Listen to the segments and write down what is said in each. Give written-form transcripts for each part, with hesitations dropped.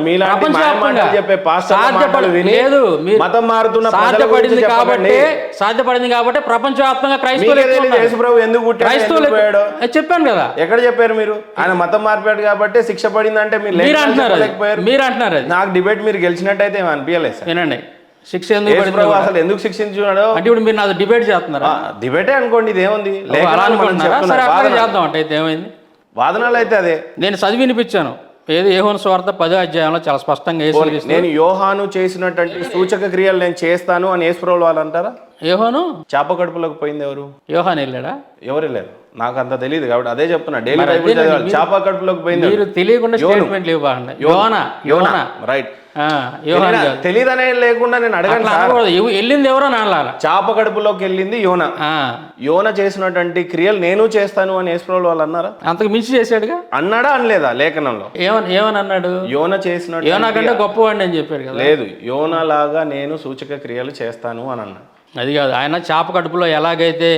మీలాంటి మాయమాటలు చెప్పే పాస్టర్ల మాటలు విని లేదు మతం మారుతున్న సాధ్యపడింది కాబట్టి ప్రపంచవ్యాప్తంగా యేసుప్రభు ఎందుకు క్రైస్తవులు పోయాడు చెప్పాను కదా. ఎక్కడ చెప్పారు మీరు? ఆయన మతం మార్పాడు కాబట్టి శిక్ష పడిందంటే మీరు అంటున్నారు. నాకు డిబేట్ మీరు గెలిచినట్టయితే ఏమి అనిపించలేదు సార్. వినండి, శిక్ష ఎందుకు అసలు ఎందుకు శిక్షించున్నాడు అంటే ఇప్పుడు మీరు నాతో డిబేట్ చేస్తున్నారా? డిబేటే అనుకోండి, ఇదేముంది చేద్దాం అంటే అయితే ఏమైంది? వాదనలు అయితే అదే నేను చదివి వినిపించాను. ఏది యోహాను సువార్త 10వ అధ్యాయంలో చాలా స్పష్టంగా నేను యోహాను చేసినటువంటి సూచక క్రియలు నేను చేస్తాను అని యేసుప్రభువు వాళ్ళు అంటారా? యోహాను చేప కడుపులోకి పోయింది ఎవరు? యోహాను వెళ్ళాడా? ఎవరు వెళ్ళారు? నాకు అంత తెలియదు కాబట్టి అదే చెప్తున్నా. డైలీ బైబిల్ చదవాలి. చేప కడుపులోకి పోయింది మీరు తెలియకుండా స్టేట్మెంట్ ఇవ్వండి. యోనా రైట్. తెలియదనే లేకుండా నేను అడగను. వెళ్ళింది ఎవరో అనాలి. చేప కడుపులోకి వెళ్ళింది యోన. యోన చేసినటువంటి క్రియలు నేను చేస్తాను అని యేసుప్రభువు వాళ్ళు అన్నారా? అంతకు మించి చేశాడుగా. అన్నాడా అనలేదా లేఖనంలో? ఏమని అన్నాడు? యోన చేసిన యోనా కంటే గొప్పవాడిని అని చెప్పాడు కదా. లేదు, యోన లాగా నేను సూచక క్రియలు చేస్తాను అని అన్నాడు. అది కాదు, ఆయన చేప కడుపులో ఎలాగైతే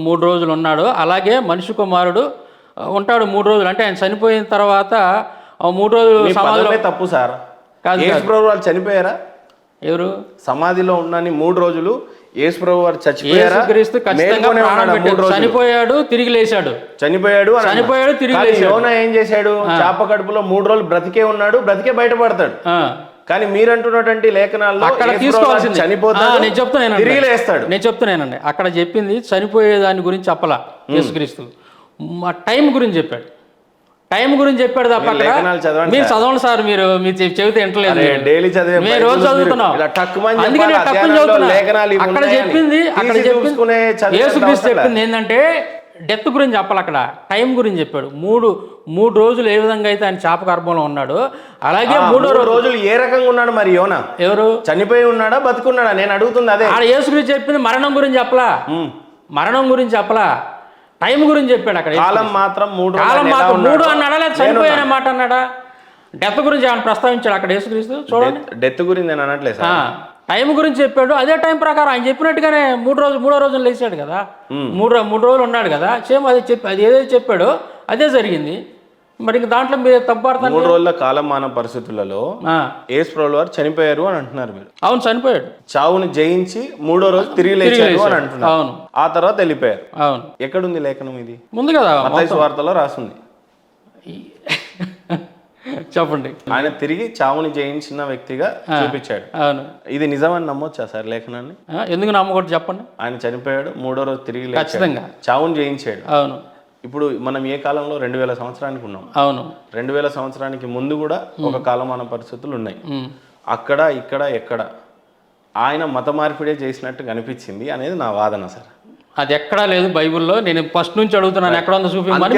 మూడు రోజులు ఉన్నాడో అలాగే మనిషి కుమారుడు ఉంటాడు 3 రోజులు. అంటే ఆయన చనిపోయిన తర్వాత 3 రోజులు సమాధిలో తప్పు సార్. యేసుప్రభువు వాళ్ళు చనిపోయారా? ఎవరు? సమాధిలో ఉన్నని 3 రోజులు యేసుప్రభువు వారు చచ్చిపోయారా? యేసుక్రీస్తు ఖచ్చితంగా చనిపోయాడు, తిరిగి లేచాడు. చనిపోయాడు, తిరిగి లేచాడు. యోనా ఏం చేశాడు? చేప కడుపులో 3 రోజులు బ్రతికే ఉన్నాడు, బ్రతికే బయటపడతాడు. కానీ మీరంటున్నటువంటి లేఖనాల్లో అక్కడ తీసుకోవాల్సింది చనిపోతాడు, నేను చెప్తున్నాను, తిరిగి లేస్తాడు. నేను చెప్తున్నానండి. అక్కడ చెప్పింది చనిపోయే దాని గురించి చెప్పలా. యేసుక్రీస్తు టైం గురించి చెప్పాడు. టైం గురించి చెప్పాడు తప్ప మీరు చదవండి సార్. మీరు చెబితే వింటలేదు. మేము రోజు చదువుతున్నాం. అందుకే తక్కువ చదువుతున్నాను. అక్కడ చెప్పింది యేసుక్రీస్తు చెప్పింది ఏంటంటే డెత్ గురించి చెప్పాలి. అక్కడ టైం గురించి చెప్పాడు. మూడు రోజులు ఏ విధంగా అయితే ఆయన చేప గర్భంలో ఉన్నాడు అలాగే 3వ రోజులు ఏ రకంగా ఉన్నాడు మరి యోనా? ఎవరు? చనిపోయి ఉన్నాడా బతుకున్నాడా? నేను అడుగుతుంది అదే. ఆడ యేసుక్రీస్తు చెప్పింది మరణం గురించి చెప్పలా. మరణం గురించి చెప్పలా, టైం గురించి చెప్పాడు. అక్కడ కాలం మాత్రం 3 అన్నాడా లేదా చనిపోయిన మాట అన్నాడా? డెత్ గురించి ఏమైనా ప్రస్తావించాడు అక్కడ యేసుక్రీస్తు? చూడండి, డెత్ గురించి నేను అనట్లేదు. టైం గురించి చెప్పాడు. అదే టైం ప్రకారం ఆయన చెప్పినట్టుగానే 3వ రోజున లేచాడు కదా. 3 రోజులు ఉన్నాడు కదా. సేమ్ అది ఏదైతే చెప్పాడో అదే జరిగింది. మరి ఇంక దాంట్లో మీరు తప్పాడుతున్నారు. 3 రోజుల కాలమాన పరిస్థితులలో యేసుప్రభువు వారు చనిపోయారు అని అంటున్నారు మీరు. అవును, చనిపోయాడు. చావుని జయించి 3వ రోజు తిరిగి లేచారు అని అంటున్నారు. అవును. ఆ తర్వాత వెళ్ళిపోయారు. అవును. ఎక్కడుంది లేఖనం? ఇది ముందు కదా మత్తయి సువార్తలో రాసింది. చెప్పండి. ఆయన తిరిగి చావుని జయించిన వ్యక్తిగా చూపించాడు. అవును. ఇది నిజమని నమ్మొచ్చా సార్ లేఖనాన్ని? ఎందుకు నమ్మకూడదు చెప్పండి. ఆయన చనిపోయాడు, 3వ రోజు తిరిగి ఖచ్చితంగా చావుని జయించాడు. అవును. ఇప్పుడు మనం ఏ కాలంలో 2000 సంవత్సరానికి ఉన్నాం. అవును. 2000 సంవత్సరానికి ముందు కూడా ఒక కాలమాన పరిస్థితులు ఉన్నాయి. అక్కడ ఇక్కడ ఎక్కడ ఆయన మత మార్పిడే చేసినట్టు కనిపించింది అనేది నా వాదన సార్. అది ఎక్కడా లేదు బైబుల్లో. నేను ఫస్ట్ నుంచి అడుగుతున్నాను ఎక్కడ ఉందో చూపించమని.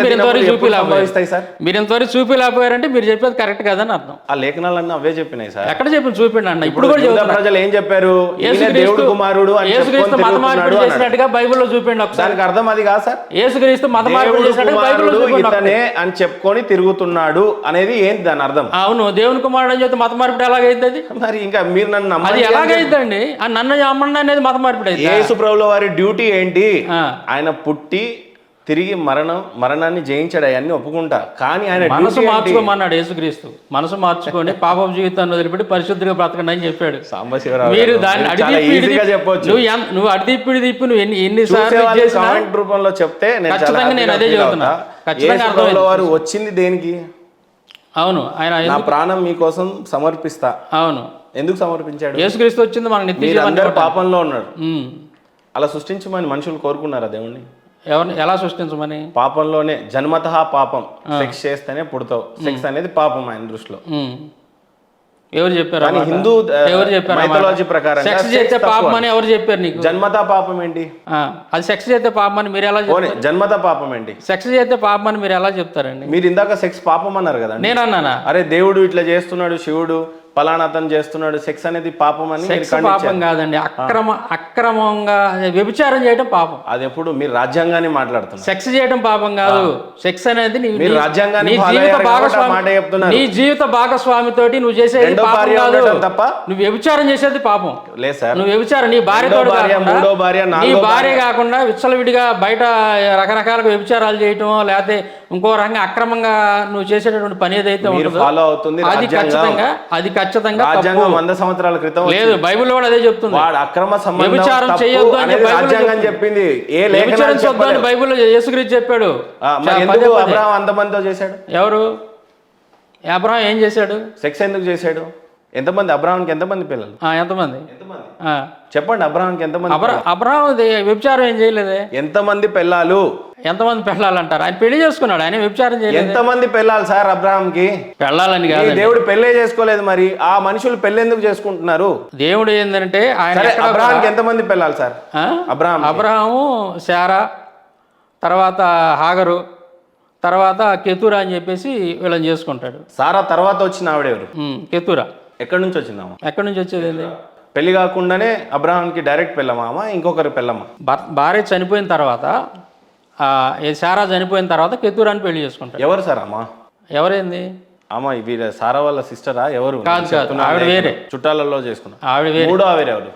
మీరు ఇంతవరకు చూపిలేకపోయారంటే మీరు చెప్పేది కరెక్ట్ కాదని అర్థం. ఆ లేఖనాలన్నీ అవే చెప్పినాయి సార్. ఎక్కడ చెప్పి చూపిండి అన్న. ఇప్పుడు కూడా ప్రజలు ఏం చెప్పారు? యేసుక్రీస్తు మత మార్పిడి చేసినట్టుగా బైబిల్లో చూపిండి. దానికి అర్థం అది కాదు సార్. యేసుక్రీస్తు మత మార్పిడి చేసినట్టుగా ఇతనే అని చెప్పుకొని తిరుగుతున్నాడు అనేది ఏంటి దాని అర్థం? అవును, దేవుని కుమారుడు అని చెప్తే మత మార్పిడి ఎలాగైతే? మరి ఇంకా మీరు నన్ను అది ఎలాగైతుందండి? నన్ను అమ్మండి అనేది మత మార్పిడి అయితే? యేసుప్రభుల వారి డ్యూటీ ఏంటి? ఆయన పుట్టి తిరిగి మరణాన్ని జయించాడు, అవన్నీ ఒప్పుకుంటా. కానీ ఆయన మనసు మార్చుకోమన్నాడు యేసుక్రీస్తు. మనసు మార్చుకొని పాపం జీవితాన్ని వదిలిపెట్టి పరిశుద్ధిగా బ్రతకండి అని చెప్పాడు. మీరు దాన్ని నువ్వు అడిదిప్పిడి తిప్పి నువ్వు ఎన్నిసార్లు రూపంలో చెప్తే ఖచ్చితంగా నేను అదే చెబుతున్నా. ఖచ్చితంగా వారు వచ్చింది దేనికి? అవును, ఆయన నా ప్రాణం మీకోసం సమర్పిస్తా. అవును. ఎందుకు సమర్పించాడు? యేసుక్రీస్తు వచ్చింది మనకు నిత్య జీవం. పాపంలో ఉన్నాడు. అలా సృష్టించమని మనుషులు కోరుకున్నారా దేవుణ్ణి? ఎవరిని ఎలా సృష్టించమని? పాపంలోనే జన్మతః పాపం. సెక్స్ చేస్తేనే పుడతావు. సెక్స్ అనేది పాపం ఆయన దృష్టిలో. ఎవరు చెప్పారు? హిందూ మైథాలజీ ప్రకారం సెక్స్ చేస్తే పాపం అని ఎవరు చెప్పారు నీకు? జన్మతా పాపం ఏంటి? అది సెక్స్ చేస్తే పాపం అని మీరు ఎలా చెప్తారు? జన్మతా పాపం ఏంటి? సెక్స్ చేస్తే పాపం అని మీరు ఎలా చెప్తారండి? మీరు ఇందాక సెక్స్ పాపం అన్నారు కదా. నేను అన్నానా? అరే దేవుడు ఇట్లా చేస్తున్నాడు, శివుడు పలానా అతను చేస్తున్నాడు, సెక్స్ అనేది పాపం అని సెక్స్ పాపం కాదండి, అక్రమంగా వ్యభిచారం చేయడం పాపం. అది ఎప్పుడు మీరు రాజ్యాంగాన్ని మాట్లాడుతున్నారు. సెక్స్ చేయడం పాపం కాదు. సెక్స్ అనేది మీరు రాజ్యాంగాన్ని నీ జీవిత భాగస్వామితోటి నువ్వు చేసేది పాపం కాదు. తప్ప నువ్వు వ్యభిచారం చేసేది పాపం లేదు సార్. నువ్వు వ్యభిచారం నీ భార్య కాకుండా విచ్చలవిడిగా బయట రకరకాల వ్యభిచారాలు చేయటం, లేకపోతే ఇంకో రకంగా అక్రమంగా నువ్వు చేసేటటువంటి పని ఏదైతే ఫాలో అవుతుంది అది ఖచ్చితంగా రాజ్యాంగం 100 సంవత్సరాల క్రితం లేదు. బైబిల్ కూడా అదే చెప్తుంది, వాడు అక్రమ వ్యభిచారం చేయొద్దు అని రాజ్యాంగం చెప్పింది. బైబిల్లో యేసుక్రీస్తు చెప్పాడు. అబ్రహాం అంతమందితో చేశాడు. ఎవరు అబ్రహాం ఏం చేశాడు? సెక్స్ ఎందుకు చేశాడు? ఎంతమంది? అబ్రహాంకి ఎంతమంది పిల్లలు? ఎంతమంది చెప్పండి. అబ్రహాంకి ఎంతమంది? అబ్రహాం వ్యభిచారం ఏం చేయలేదే. ఎంతమంది పిల్లలు? ఎంతమంది పెళ్ళాలి అంటారు? ఆయన పెళ్లి చేసుకున్నాడు, ఆయన వ్యభిచారం చేయలేదు. ఎంతమంది పెళ్ళాలి సార్ అబ్రహాంకి? పెళ్ళాలని కాదు, దేవుడు పెళ్ళే చేసుకోలేదు. మరి ఆ మనుషులు పెళ్లి ఎందుకు చేసుకుంటున్నారు? దేవుడు ఏంటంటే ఆయన అబ్రహాంకి ఎంతమంది పెళ్ళాలి సార్? అబ్రహాము, శారా, తర్వాత హాగరు, తర్వాత కెతూరా అని చెప్పేసి వీళ్ళని చేసుకుంటాడు. సారా తర్వాత వచ్చిన ఆవిడెవరు? కెతూరా. ఎక్కడి నుంచి వచ్చిందామా? ఎక్కడి నుంచి వచ్చేది? పెళ్లి కాకుండానే అబ్రహాంకి డైరెక్ట్ పెళ్ళమామా ఇంకొకరు పెళ్ళమ్మా? భార్య చనిపోయిన తర్వాత, శారా చనిపోయిన తర్వాత కెతూరాని పెళ్లి చేసుకుంటాడు. ఎవరు సార్ అమ్మా? ఎవరైంది అమ్మా? వీళ్ళ సారా వాళ్ళ సిస్టరా? ఎవరు? కాదు, ఆవిడ వేరే, చుట్టాలలో చేసుకున్నా ఆవిడ వేరే. మూడో ఆవిడెవరు?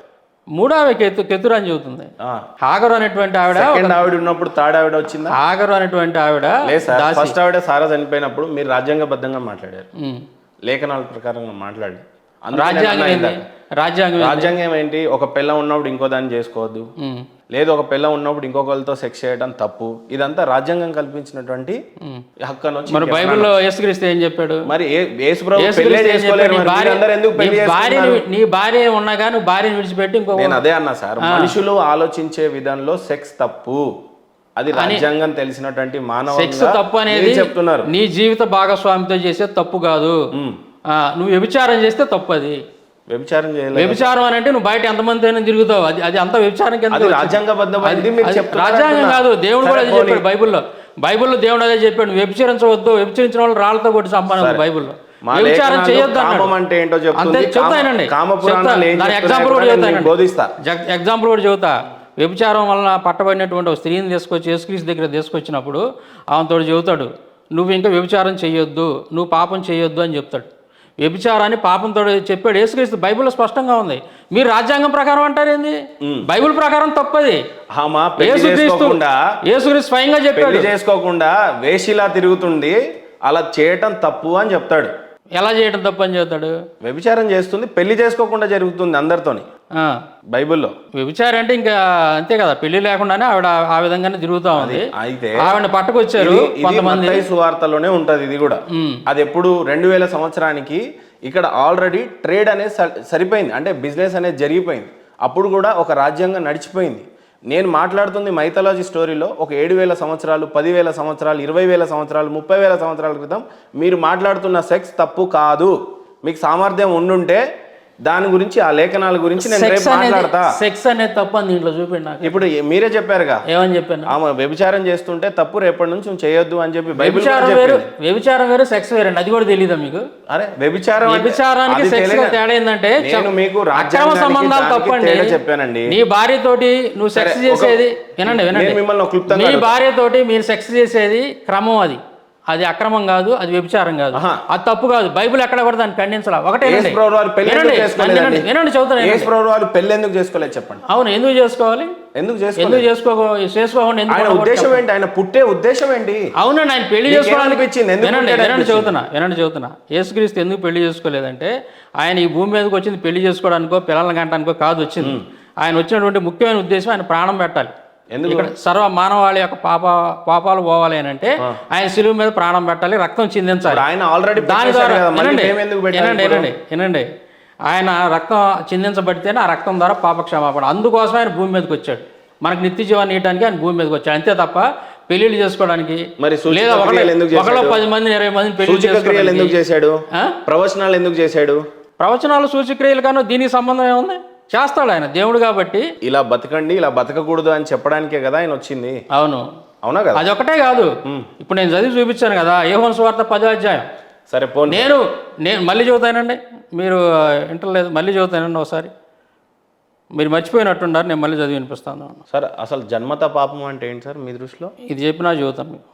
మూడో ఆవిడ కెతూరా అని చెబుతుంది. హాగరు అనేటువంటి ఆవిడ ఆవిడ ఉన్నప్పుడు తాడావిడ వచ్చిందా? హాగరు అనేటువంటి ఆవిడ ఫస్ట్ ఆవిడ సారా చనిపోయినప్పుడు మీరు రాజ్యాంగబద్ధంగా మాట్లాడారు, లేఖనాల ప్రకారంగా మాట్లాడి. రాజ్యాంగం ఏంటి? ఒక పిల్ల ఉన్నప్పుడు ఇంకో దాన్ని చేసుకోవద్దు, లేదు ఒక పిల్ల ఉన్నప్పుడు ఇంకొకరితో సెక్స్ చేయడం తప్పు. ఇదంతా రాజ్యాంగం కల్పించినటువంటి హక్కు అని. మరి బైబిల్లో యేసుక్రీస్తు ఏం చెప్పాడు? మరి నీ భార్య ఉన్నాగా నువ్వు భార్యను విడిచిపెట్టి ఇంకో. నేను అదే అన్నా సార్, మనుషులు ఆలోచించే విధానంలో సెక్స్ తప్పు, అది రాజ్యాంగం తెలిసినటువంటి మానవ. సెక్స్ తప్పు అనేది చెప్తున్నారు. నీ జీవిత భాగస్వామితో చేసే తప్పు కాదు. నువ్వు వ్యభిచారం చేస్తే తప్పు. అది వ్యభిచారం చేయలేదు. వ్యభిచారం అని అంటే నువ్వు బయట ఎంతమంది అయినా తిరుగుతావు, అది అంత వ్యభిచారం కింద. రాజ్యాంగం కాదు, దేవుడు కూడా అదే చెప్పాడు బైబిల్లో దేవుడు అదే చెప్పాడు, వ్యభిచరించవద్దు, వ్యభిచరించిన వాళ్ళు రాళ్లతో కొట్టి సంపాదన. బైబిల్లో వ్యభిచారం చేయొద్దు అంతే చెప్తానండి. ఎగ్జాంపుల్ కూడా చెబుతా. వ్యభిచారం వలన పట్టబడినటువంటి ఒక స్త్రీని తీసుకొచ్చి యేసుక్రీస్తు దగ్గర తీసుకొచ్చినప్పుడు ఆమెతో చెబుతాడు, నువ్వు ఇంకా వ్యభిచారం చేయొద్దు, నువ్వు పాపం చేయొద్దు అని చెప్తాడు. వ్యభిచారాన్ని పాపంతో చెప్పాడు యేసుక్రీస్తు. బైబిల్లో స్పష్టంగా ఉంది. మీరు రాజ్యాంగం ప్రకారం అంటారేంది? బైబిల్ ప్రకారం తప్పది. యేసుక్రీస్తు స్వయంగా చెప్పాడు, చేసుకోకుండా వేషిలా తిరుగుతుంది, అలా చేయటం తప్పు అని చెప్తాడు. ఎలా చేయటం తప్పు అని చెప్తాడు? వ్యభిచారం చేస్తుంది, పెళ్లి చేసుకోకుండా జరుగుతుంది అందరితోని. బైబిల్లో వ్యభిచారం అంటే ఇంకా అంతే కదా, పెళ్లి లేకుండానే ఆవిడ ఆ విధంగానే తిరుగుతా ఉంది. అయితే ఆవిడ పట్టుకొచ్చారు కొంతమంది. సువార్తలోనే ఉంటది ఇది కూడా. అది ఎప్పుడు 2000 సంవత్సరానికి ఇక్కడ ఆల్రెడీ ట్రేడ్ అనేది సరిపోయింది, అంటే బిజినెస్ అనేది జరిగిపోయింది. అప్పుడు కూడా ఒక రాజ్యాంగం నడిచిపోయింది. నేను మాట్లాడుతుంది మైథాలజీ స్టోరీలో ఒక 7000 సంవత్సరాలు, 10,000 సంవత్సరాలు, 20,000 సంవత్సరాలు, 30,000 సంవత్సరాల క్రితం మీరు మాట్లాడుతున్న సెక్స్ తప్పు కాదు. మీకు సామర్థ్యం ఉండుంటే దాని గురించి, ఆ లేఖనాల గురించి నేను రేపు మాట్లాడతా. సెక్స్ అనేది తప్పు అని దీంట్లో చూపిండి. ఇప్పుడు మీరే చెప్పారుగా, ఏమని చెప్పాను? ఆమె వ్యభిచారం చేస్తుంటే తప్పు, రేపటి నుంచి చేయొద్దు అని చెప్పి. వ్యభిచారం వేరు, సెక్స్ వేరు, అది కూడా తెలియదా మీకు? అరే వ్యభిచారానికి తేడా ఏంటంటే మీకు అక్రమ సంబంధాలు తప్పండి చెప్పానండి. నీ భార్యతోటి నువ్వు సెక్స్ చేసేది, వినండి, నీ భార్యతోటి మీరు సెక్స్ చేసేది క్రమం, అది అక్రమం కాదు, అది వ్యభిచారం కాదు, అది తప్పు కాదు. బైబిల్ ఎక్కడ కూడా దాన్ని ఖండించాలి. ఒకటే వినండి, చదువుతాను. పెళ్లి ఎందుకు చేసుకోలేదు చెప్పండి? అవును, ఎందుకు చేసుకోవాలి? చేసుకోవాలి ఉద్దేశం ఏంటి? ఆయన పుట్టే ఉద్దేశం ఏంటి? అవునండి, ఆయన పెళ్లి చేసుకోవడానికి. వినండి చదువుతున్నా. యేసుక్రీస్తు ఎందుకు పెళ్లి చేసుకోలేదంటే, ఆయన ఈ భూమి మీదకి వచ్చింది పెళ్లి చేసుకోవడానికో పిల్లల్ని కంటానికో కాదు వచ్చింది. ఆయన వచ్చినటువంటి ముఖ్యమైన ఉద్దేశం ఆయన ప్రాణం పెట్టాలి. ఇక్కడ సర్వ మానవాళి యొక్క పాపాలు పోవాలి అని అంటే ఆయన శిలువ మీద ప్రాణం పెట్టాలి, రక్తం చిందించాలి. ఆయన ఆల్రెడీ దాని ద్వారా వినండి, ఆయన రక్తం చిందించబడితేనే ఆ రక్తం ద్వారా పాపక్షమాపణ. అందుకోసం ఆయన భూమి మీదకి వచ్చాడు, మనకు నిత్య జీవాన్ని ఇవ్వడానికి ఆయన భూమి మీదకి వచ్చాడు. అంతే తప్ప పెళ్లిళ్ళు చేసుకోవడానికి లేదా 10 మంది 20 మంది పెళ్లి ఎందుకు చేశాడు? ప్రవచనాలు ఎందుకు చేశాడు? ప్రవచనాలు సూచక్రియలు కానీ దీనికి సంబంధం ఏముంది? చేస్తాడు ఆయన, దేవుడు కాబట్టి. ఇలా బతకండి, ఇలా బతకకూడదు అని చెప్పడానికే కదా ఆయన వచ్చింది. అవునా కదా? అది ఒకటే కాదు, ఇప్పుడు నేను చదివి చూపించాను కదా, యోహాను సువార్త 10వ అధ్యాయం. సరే, నేను మళ్ళీ చదువుతానండి. మీరు వింటలేదు, మళ్ళీ చదువుతానండి ఒకసారి. మీరు మర్చిపోయినట్టున్నారు, నేను మళ్ళీ చదివి వినిపిస్తాను. సార్ అసలు జన్మత పాపం అంటే ఏంటి సార్ మీ దృష్టిలో? ఇది చెప్పినా చదువుతాను మీకు.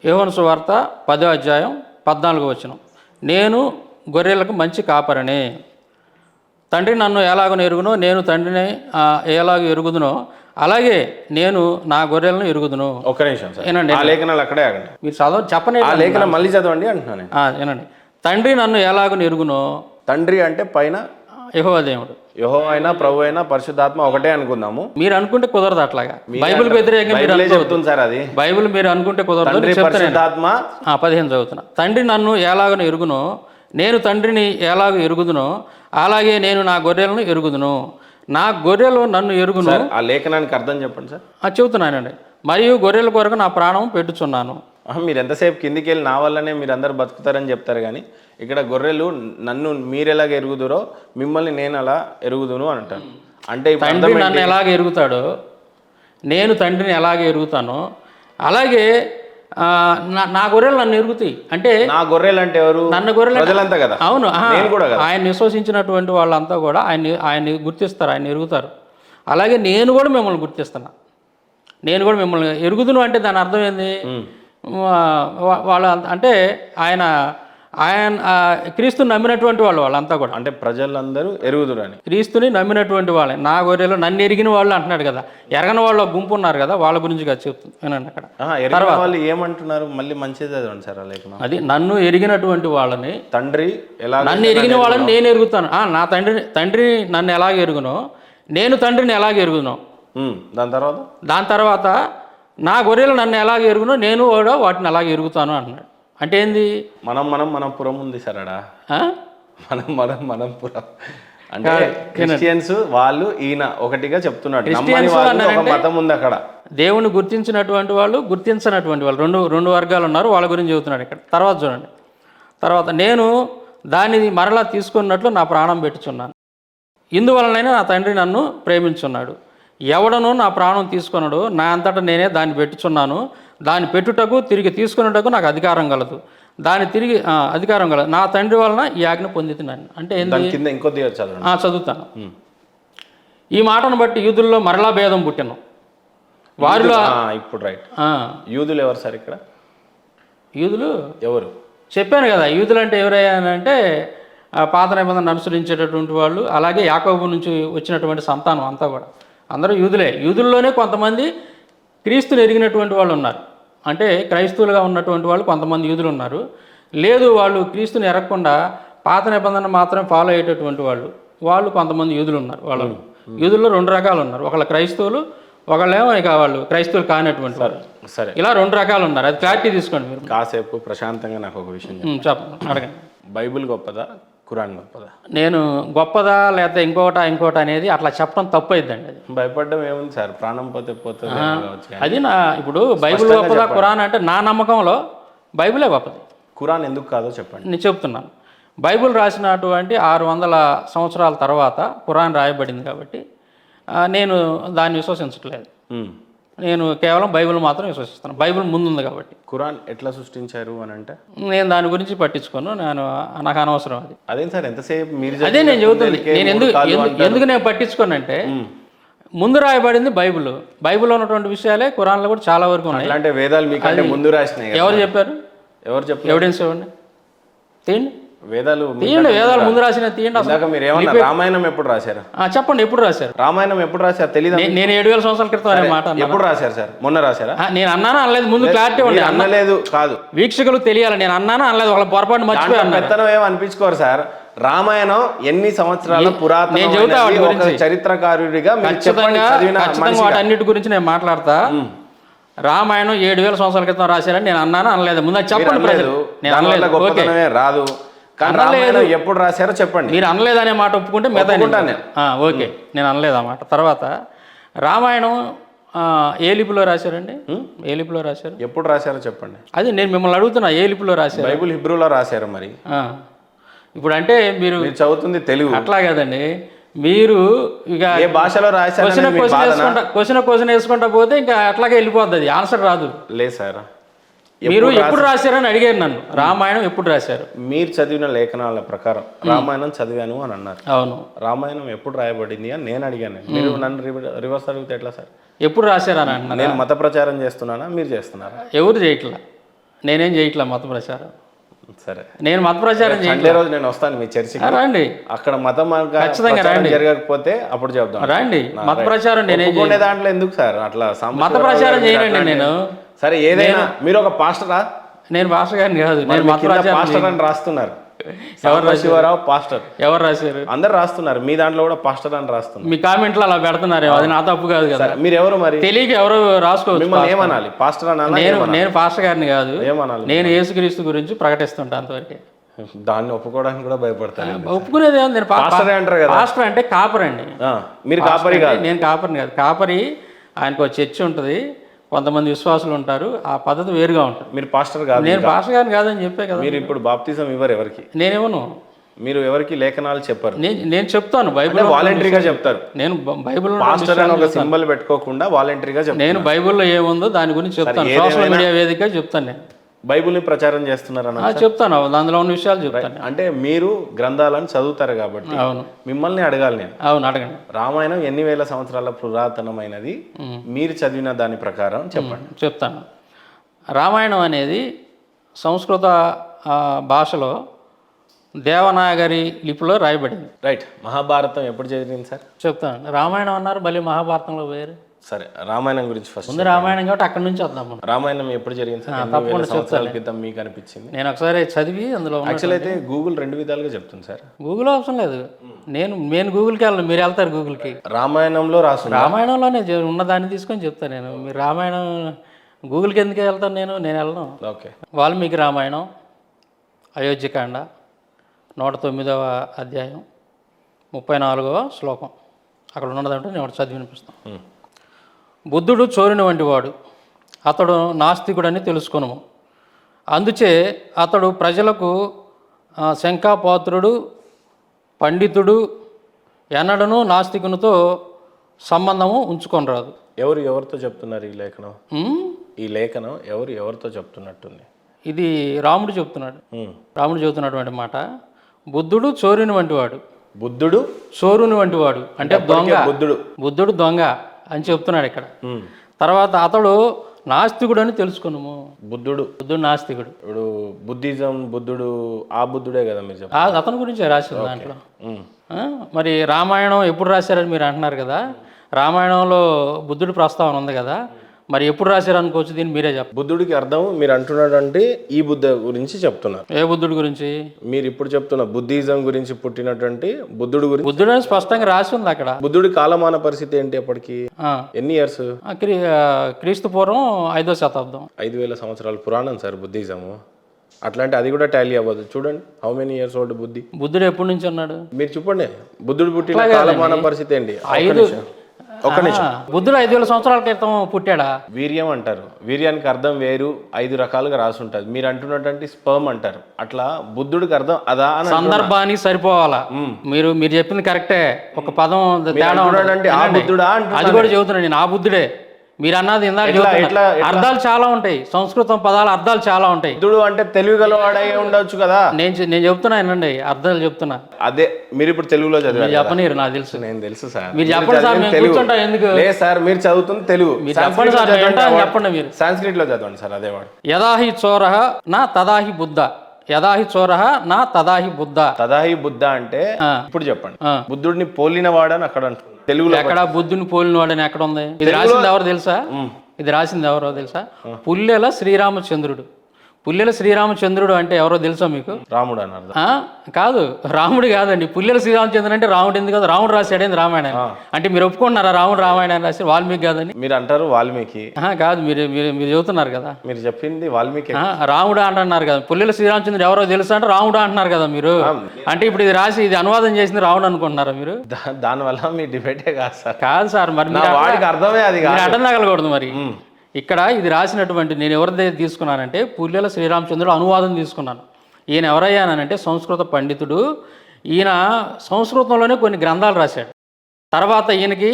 యోహాను సువార్త 10వ అధ్యాయం 14వ వచనం. నేను గొర్రెలకు మంచి కాపరనే, తండ్రి నన్ను ఎలాగో ఎరుగునో, నేను తండ్రిని ఎలాగో ఎరుగుదునో అలాగే నేను నా గొర్రెలను ఎరుగుదును. ఒక్క నిమిషం సార్, ఆ లేఖనాలు అక్కడే ఆగండి. మీరు చదవ చెప్పనే, ఆ లేఖనం మళ్ళీ చదవండి అంటున్నాను. వినండి. తండ్రి నన్ను ఎలాగో ఎరుగునో, తండ్రి అంటే పైన యెహోవా దేవుడు, యెహోవా అయినా ప్రభు అయినా పరిశుద్ధాత్మ ఒకటే అనుకుందాము. మీరు అనుకుంటే కుదరదు అట్లాగా. బైబిల్ వ్యతిరేకంగా చెప్తుంది సార్ అది. బైబిల్ మీరు అనుకుంటే కుదరదు. పరిశుద్ధాత్మ 15 చదువుతున్నా. తండ్రి నన్ను ఎలాగో ఎరుగునో, నేను తండ్రిని ఎలాగో ఎరుగుదునో అలాగే నేను నా గొర్రెలను ఎరుగుదును. నా గొర్రెలు నన్ను ఎరుగును. ఆ లేఖనానికి అర్థం చెప్పండి సార్. చెబుతున్నానండి. మరియు గొర్రెల కొరకు నా ప్రాణం పెట్టుచున్నాను. మీరు ఎంతసేపు కిందికి వెళ్ళి నా వల్లనే మీరు అందరు బతుకుతారని చెప్తారు, కానీ ఇక్కడ గొర్రెలు నన్ను మీరు ఎలాగ ఎరుగుదురో మిమ్మల్ని నేను అలా ఎరుగుదును అని అంటాను. అంటే తండ్రి నన్ను ఎలాగ ఎరుగుతాడో నేను తండ్రిని ఎలాగ ఎరుగుతానో అలాగే నా గొర్రెలు నన్ను ఎరుగుతాయి. అంటే నా గొర్రెలు అంటే ఎవరు? నన్ను గొర్రెలు ప్రజలంతా కదా. అవును, నేను కూడా కదా. ఆయన విశ్వసించినటువంటి వాళ్ళంతా కూడా ఆయన్ని గుర్తిస్తారు, ఆయన ఎరుగుతారు. అలాగే నేను కూడా మిమ్మల్ని గుర్తిస్తున్నా, నేను కూడా మిమ్మల్ని ఎరుగుదును. అంటే దాని అర్థం ఏంది? వాళ్ళ అంటే ఆయన క్రీస్తుని నమ్మినటువంటి వాళ్ళంతా కూడా, అంటే ప్రజలందరూ ఎరుగుదురని, క్రీస్తుని నమ్మినటువంటి వాళ్ళే. నా గొర్రెలు నన్ను ఎరిగిన వాళ్ళు అంటున్నాడు కదా. ఎరగని వాళ్ళు గుంపు ఉన్నారు కదా, వాళ్ళ గురించి కదా చెప్తున్నాను అక్కడ. తర్వాత వాళ్ళు ఏమంటున్నారు? మళ్ళీ మంచిది చదవండి సార్ ఆ లేఖనం. అది నన్ను ఎరిగినటువంటి వాళ్ళని, తండ్రి ఎలా నన్ను ఎరిగిన వాళ్ళని నేను ఎరుగుతాను. నా తండ్రి నన్ను ఎలాగ ఎరుగునో నేను తండ్రిని ఎలాగ ఎరుగునో. దాని తర్వాత నా గొర్రెలు నన్ను ఎలాగ ఎరుగునో నేను కూడా వాటిని అలాగే ఎరుగుతాను అంటున్నాడు. అంటే ఏంది? మనం పురం ఉంది సార్ అడా. మనం పురం అంటే క్రిస్టియన్స్ వాళ్ళు ఈయన ఒకటిగా చెప్తున్నాడు. మతం ఉంది అక్కడ. దేవుని గుర్తించినటువంటి వాళ్ళు, గుర్తించినటువంటి వాళ్ళు రెండు వర్గాలు ఉన్నారు. వాళ్ళ గురించి చెబుతున్నాడు ఇక్కడ. తర్వాత చూడండి. తర్వాత నేను దానిని మరలా తీసుకున్నట్లు నా ప్రాణం పెట్టుచున్నాను. ఇందువలనైనా నా తండ్రి నన్ను ప్రేమించున్నాడు. ఎవడను నా ప్రాణం తీసుకున్నాడు, నా అంతటా నేనే దాన్ని పెట్టుచున్నాను. దాన్ని పెట్టుటకు తిరిగి తీసుకున్నటకు నాకు అధికారం కలదు. దాన్ని తిరిగి అధికారం కలదు. నా తండ్రి వలన ఈ ఆజ్ఞ పొందుతున్నాను. అంటే చదువుతాను. ఈ మాటను బట్టి యూదుల్లో మరలా భేదం పుట్టాను. వారిలో ఇప్పుడు రైట్. యూదులు ఎవరు సార్ ఇక్కడ? యూదులు ఎవరు చెప్పాను కదా. యూదులు అంటే ఎవరయ్యానంటే పాత నిబంధనను అనుసరించేటటువంటి వాళ్ళు, అలాగే యాకోబు నుంచి వచ్చినటువంటి సంతానం అంతా కూడా అందరూ యూదులే. యూదుల్లోనే కొంతమంది క్రీస్తుని ఎరిగినటువంటి వాళ్ళు ఉన్నారు. అంటే క్రైస్తవులుగా ఉన్నటువంటి వాళ్ళు కొంతమంది యూదులు ఉన్నారు. లేదు, వాళ్ళు క్రీస్తుని ఎరగకుండా పాత నిబంధన మాత్రమే ఫాలో అయ్యేటటువంటి వాళ్ళు కొంతమంది యూదులు ఉన్నారు. వాళ్ళు యూదుల్లో 2 రకాలు ఉన్నారు. ఒకళ్ళు క్రైస్తవులు, ఒకళ్ళేమో ఇక వాళ్ళు క్రైస్తవులు కానటువంటి వాళ్ళు. సరే, ఇలా 2 రకాలు ఉన్నారు. అది క్లారిటీ తీసుకోండి మీరు. కాసేపు ప్రశాంతంగా నాకు ఒక విషయం చెప్పండి, అడగండి. బైబిల్ గొప్పదా, ఖురాన్ గొప్పదా? నేను గొప్పదా లేకపోతే ఇంకోటి అనేది అట్లా చెప్పడం తప్పు అయిద్దండి. అది భయపడడం ఏముంది సార్, ప్రాణం పోతే పోతుంది. అది ఇప్పుడు బైబిల్ గొప్పదా ఖురాన్ అంటే నా నమ్మకంలో బైబిలే గొప్పది. ఖురాన్ ఎందుకు కాదో చెప్పండి. నేను చెప్తున్నాను. బైబిల్ రాసినటువంటి 600 సంవత్సరాల తర్వాత ఖురాన్ రాయబడింది కాబట్టి నేను దాన్ని విశ్వసించట్లేదు. నేను కేవలం బైబిల్ మాత్రం విశ్వసిస్తాను. బైబిల్ ముందుంది కాబట్టి. ఖురాన్ ఎట్లా సృష్టించారు అని అంటే నేను దాని గురించి పట్టించుకోను. నాకు అనవసరం అది. అదేం సార్ ఎంతసేపు మీరు అదే నేను చెబుతుంది. నేను ఎందుకు నేను పట్టించుకోనంటే ముందు రాయబడింది బైబిల్లో ఉన్నటువంటి విషయాలే ఖురాన్లో కూడా చాలా వరకు ఉన్నాయి. అంటే వేదాలు మీకంటే ముందు రాసినాయి. ఎవరు చెప్పారు? ఎవిడెన్స్ ఇవ్వండి, తీయండి. వేదాలు ముందు రాసిన తీయండి. మీరు ఏమన్నా రామాయణం ఎప్పుడు రాశారు? చెప్పండి, ఎప్పుడు రాశారు? రామాయణం ఎప్పుడు రాశారు తెలియదు. నేను 7000 సంవత్సరాల క్రితం అనే మాట ఎప్పుడు రాశారు సార్? మొన్న రాశారా? నేను అన్నానా అనలేదు? ముందు క్లారిటీ ఉంది. అన్నలేదు కాదు, వీక్షకులు తెలియాలి. నేను అన్నానా అనలేదు? వాళ్ళ పొరపాటు మర్చిపోయాను. పెత్తనం ఏమో అనిపించుకోరు సార్. రామాయణం ఎన్ని సంవత్సరాల పురాతన చరిత్రకారుడిగా వాటన్నిటి గురించి నేను మాట్లాడతా. రామాయణం 7000 సంవత్సరాల క్రితం రాశారని నేను అన్నానా అనలేదు? ముందు చెప్పండి. నేను అనలేదు, రాదు. ఎప్పుడు రాశారో చెప్పండి. మీరు అనలేదనే మాట ఒప్పుకుంటే ఓకే, నేను అనలేదు ఆ మాట. తర్వాత రామాయణం ఏ లిపిలో రాశారండి? ఏ లిపిలో రాశారు? ఎప్పుడు రాశారో చెప్పండి. అది నేను మిమ్మల్ని అడుగుతున్నా, ఏ లిపిలో రాశారు? బైబిల్ హిబ్రూలో రాశారు. మరి ఇప్పుడు అంటే మీరు చదువుతుంది తెలుగు. అట్లా కదండి, మీరు ఇక ఏ భాషలో రాశారు క్వశ్చన్ వేసుకుంటా పోతే ఇంకా అట్లాగే వెళ్ళిపోద్ది, అది ఆన్సర్ రాదు. లేదు సార్, మీరు ఎప్పుడు రాశారని అడిగారు నన్ను. రామాయణం ఎప్పుడు రాశారు? మీరు చదివిన లేఖనాల ప్రకారం రామాయణం చదివాను అని అన్నారు. అవును. రామాయణం ఎప్పుడు రాయబడింది అని నేను అడిగాను. మీరు నన్ను రివర్స్ అడిగితే ఎట్లా సార్? ఎప్పుడు రాశారని అంటున్నారు. నేను మత ప్రచారం చేస్తున్నానా, మీరు చేస్తున్నారా? ఎవరు చేయట్లా, నేనేం చేయట్లా మత ప్రచారం. సరే, నేను మత ప్రచారం సండే రోజు నేను వస్తాను మీ చర్చికి. రండి, అక్కడ మతం ఖచ్చితంగా రండి. జరగకపోతే అప్పుడు చెప్తాం. రండి. మత ప్రచారం నేనేం దాంట్లో ఎందుకు సార్ అట్లా మత ప్రచారం చేయనండి నేను. సరే, ఏదైనా మీరు ఒక పాస్టరా? నేను పాస్టర్ గారిని కాదు, నేను మత ప్రచారం పాస్టర్ అని రాస్తున్నారు. శివరావు పాస్టర్ ఎవరు రాశారు? అందరు రాస్తున్నారు. మీ దాంట్లో కూడా పాస్టర్ అని రాస్తున్నారు. మీ కామెంట్లో అలా పెడుతున్నారు, అది నా తప్పు కాదు కదా. మీరు ఎవరు మరి? తెలియక ఎవరు రాసుకోవచ్చు. మిమ్మల్ని ఏమనాలి? పాస్టర్ అనాలి? నేను పాస్టర్ గారిని కాదు, ఏమనాలి? నేను యేసుక్రీస్తు గురించి ప్రకటిస్తుంటా అంతవరకే. దాన్ని ఒప్పుకోవడానికి కూడా భయపడతాను. ఒప్పుకునేది ఏమో. నేను పాస్టర్ అంటారు కదా. పాస్టర్ అంటే కాపరి అండి. మీరు కాపరి కాదు. నేను కాపరిని కాదు. కాపరి ఆయనకు ఒక చర్చి ఉంటుంది, కొంతమంది విశ్వాసులు ఉంటారు, ఆ పద్ధతి వేరుగా ఉంటుంది. మీరు పాస్టర్ కాదు. నేను పాస్టర్ గారిని కాదని చెప్పే కదా. మీరు ఇప్పుడు బాప్తిజం ఇవ్వరు ఎవరికి? నేనేమను. మీరు ఎవరికి లేఖనాలు చెప్పరు. నేను చెప్తాను, బైబిల్ వాలంటరీగా చెప్తారు. నేను బైబిల్ పాస్టర్ అని ఒక సింబల్ పెట్టుకోకుండా వాలంటరీగా చెప్తాను. నేను బైబిల్లో ఏముందో దాని గురించి చెప్తాను, సోషల్ మీడియా వేదికగా చెప్తాను. నేను బైబిల్ని ప్రచారం చేస్తున్నారన్న చెప్తాను, అందులో ఉన్న విషయాలు చెప్తాను. అంటే మీరు గ్రంథాలను చదువుతారు కాబట్టి అవును, మిమ్మల్ని అడగాలి నేను. అవును, అడగండి. రామాయణం ఎన్ని వేల సంవత్సరాల పురాతనమైనది, మీరు చదివిన దాని ప్రకారం చెప్పండి. చెప్తాను. రామాయణం అనేది సంస్కృత భాషలో దేవనాగరి లిపిలో రాయబడింది. రైట్. మహాభారతం ఎప్పుడు జరిగింది సార్? చెప్తాను. రామాయణం అన్నారు, మళ్ళీ మహాభారతంలో వేరు. సరే, రామాయణం గురించి ఫస్ట్. ముందు రామాయణం కాబట్టి అక్కడ నుంచి వద్దాం. రామాయణం ఎప్పుడు జరిగింది సార్? తప్పకుండా సంవత్సరాల క్రితం మీకు అనిపించింది? నేను ఒకసారి చదివి అందులో యాక్చువల్ అయితే గూగుల్ రెండు విధాలుగా చెప్తుంది సార్. గూగుల్ అవసరం లేదు, నేను గూగుల్కి వెళ్ళను, మీరు వెళ్తారు గూగుల్కి. రామాయణంలో రాసు రామాయణంలోనే ఉన్నదాన్ని తీసుకొని చెప్తాను నేను. మీరు రామాయణం గూగుల్కి ఎందుకు వెళ్తాను? నేను వెళ్ళను. ఓకే. వాల్మీకి రామాయణం, అయోధ్యకాండ 109వ అధ్యాయం 34వ శ్లోకం అక్కడ ఉన్నదంటే నేను చదివి వినిపిస్తాను. బుద్ధుడు చోరుని వంటి వాడు, అతడు నాస్తికుడని తెలుసుకొనుము. అందుచే అతడు ప్రజలకు శంకాపాత్రుడు, పండితుడు, ఎన్నడను నాస్తికునితో సంబంధము ఉంచుకొనరాదు. ఎవరితో చెప్తున్నారు ఈ లేఖనం? ఈ లేఖనం ఎవరితో చెప్తున్నట్టుంది? ఇది రాముడు చెప్తున్నాడు. రాముడు చెబుతున్నటువంటి మాట. బుద్ధుడు చోరుని వంటి వాడు. బుద్ధుడు చోరుని వంటి వాడు అంటే దొంగ. బుద్ధుడు దొంగ అని చెప్తున్నాడు ఇక్కడ. తర్వాత అతడు నాస్తికుడు అని తెలుసుకున్నాము. బుద్ధుడు నాస్తికుడు. ఇప్పుడు బుద్ధిజం బుద్ధుడు ఆ బుద్ధుడే కదా మీరు చెప్పారు? అతని గురించే రాసింది దాంట్లో. మరి రామాయణం ఎప్పుడు రాశారని మీరు అంటున్నారు కదా. రామాయణంలో బుద్ధుడి ప్రస్తావన ఉంది కదా, మరి ఎప్పుడు రాశారు అనుకోవచ్చు, దీన్ని మీరే చెప్పండి. బుద్ధుడికి అర్థం మీరు అంటున్నాడు అంటే ఈ బుద్ధ గురించి చెప్తున్నారు. ఏ బుద్ధుడి గురించి? మీరు ఇప్పుడు చెప్తున్న బుద్ధిజం గురించి పుట్టినటువంటి బుద్ధుడు గురించి. బుద్ధుడు అని స్పష్టంగా రాసి ఉంది అక్కడ. బుద్ధుడి కాలమాన పరిస్థితి ఏంటి అప్పటికి? ఎన్ని ఇయర్స్? క్రీస్తు పూర్వం 5వ శతాబ్దం. 5000 సంవత్సరాల పురాణం సార్ బుద్ధిజము. అట్లాంటి అది కూడా టాలీ అవ్వదు. చూడండి, హౌ మెనీ ఇయర్స్ ఓల్డ్ బుద్ధుడు ఎప్పటి నుంచి ఉన్నాడు మీరు చెప్పండి. బుద్ధుడు పుట్టిన కాలమాన పరిస్థితి ఏంటి? ఒక్క నిమిషం. బుద్ధుడు 5000 సంవత్సరాల క్రితం పుట్టాడా? వీర్యం అంటారు. వీర్యానికి అర్థం వేరు, 5 రకాలుగా రాసి ఉంటుంది. మీరు అంటున్నటువంటి స్పర్మ్ అంటారు. అట్లా బుద్ధుడికి అర్థం అదా అని సందర్భానికి సరిపోవాలా. మీరు చెప్పింది కరెక్టే. ఒక పదం తేడా ఆ బుద్ధుడా అది కూడా చెబుతున్నాను నేను. ఆ బుద్ధుడే మీరు అన్నది అర్థాలు చాలా ఉంటాయి. సంస్కృతం పదాల అర్థాలు చాలా ఉంటాయి. బుద్ధుడు అంటే తెలివి గలవాడై ఉండొచ్చు కదా. నేను చెప్తున్నా ఏనండి, అర్థాలు చెప్తున్నా. అదే మీరు ఇప్పుడు తెలుగులో చదివారు. చెప్పనీరు, నాకు తెలుసు. నేను తెలుసు సార్. మీరు చెప్పండి సార్, ఎందుకు లేదు సార్, మీరు చదువుతుంది తెలుగు. మీరు చెప్పండి సార్, చెప్పండి. మీరు సాంస్క్రిట్ లో చదవండి సార్. అదే వాడు. యదాహి చోరః నా తదాహి బుద్ధ. యదాహి చోరః నా తదాహి బుద్ధ. తదాహి బుద్ధ అంటే ఇప్పుడు చెప్పండి. బుద్ధుడిని పోలిన వాడని అక్కడ అంటున్నారు తెలుగులో. ఎక్కడ బుద్ధుని పోలిన వాడని ఎక్కడ ఉంది? ఇది రాసింది ఎవరు తెలుసా? ఇది రాసింది ఎవరో తెలుసా? పుల్లెల శ్రీరామచంద్రుడు. పుల్లెల శ్రీరామచంద్రుడు అంటే ఎవరో తెలుసా మీకు? రాముడు అన్నారు. కాదు, రాముడు కాదండి. పుల్లెల శ్రీరామచంద్రుడు అంటే రాముడు ఎందుకు కాదు? రాముడు రాశాడేంది రామాయణం అంటే మీరు ఒప్పుకుంటున్నారా? రాముడు రామాయణాన్ని రాసి వాల్మీకి కాదని మీరు అంటారు. వాల్మీకి కాదు, మీరు చెబుతున్నారు కదా. మీరు చెప్పింది వాల్మీకి. రాముడు అంటున్నారు కదా. పుల్లెల శ్రీరామచంద్రుడు ఎవరో తెలుసా అంటే రాముడు అంటున్నారు కదా మీరు. అంటే ఇప్పుడు ఇది రాసి ఇది అనువాదం చేసింది రాముడు అనుకుంటున్నారా మీరు? దానివల్ల మీ డిబేటే కాదు సార్. కాదు సార్, మరి వాడికి అర్థమే అది అర్థం తగలకూడదు. మరి ఇక్కడ ఇది రాసినటువంటి నేను ఎవరి దగ్గర తీసుకున్నానంటే పుల్లెల శ్రీరామచంద్రుడు అనువాదం తీసుకున్నాను. ఈయన ఎవరయ్యానంటే సంస్కృత పండితుడు. ఈయన సంస్కృతంలోనే కొన్ని గ్రంథాలు రాశాడు. తర్వాత ఈయనకి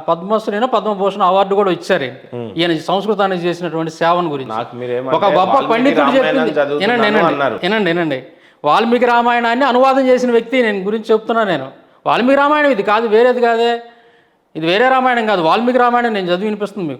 పద్మశ్రీనో పద్మభూషణ్ అవార్డు కూడా ఇచ్చారు ఈయనకి. ఈయన సంస్కృతానికి చేసినటువంటి సేవను గురించి నాకు మీరేమంటే ఒక గొప్ప వాల్మీకి పండితుడు రామాయణం చెప్పింది. చదువుతున్నాను అన్నారు. వినండి వాల్మీకి రామాయణాన్ని అనువాదం చేసిన వ్యక్తి నేను గురించి చెప్తున్నాను. నేను వాల్మీకి రామాయణం ఇది కాదు, వేరేది కాదే, ఇది వేరే రామాయణం కాదు, వాల్మీకి రామాయణం నేను చదివి వినిపిస్తుంది మీకు.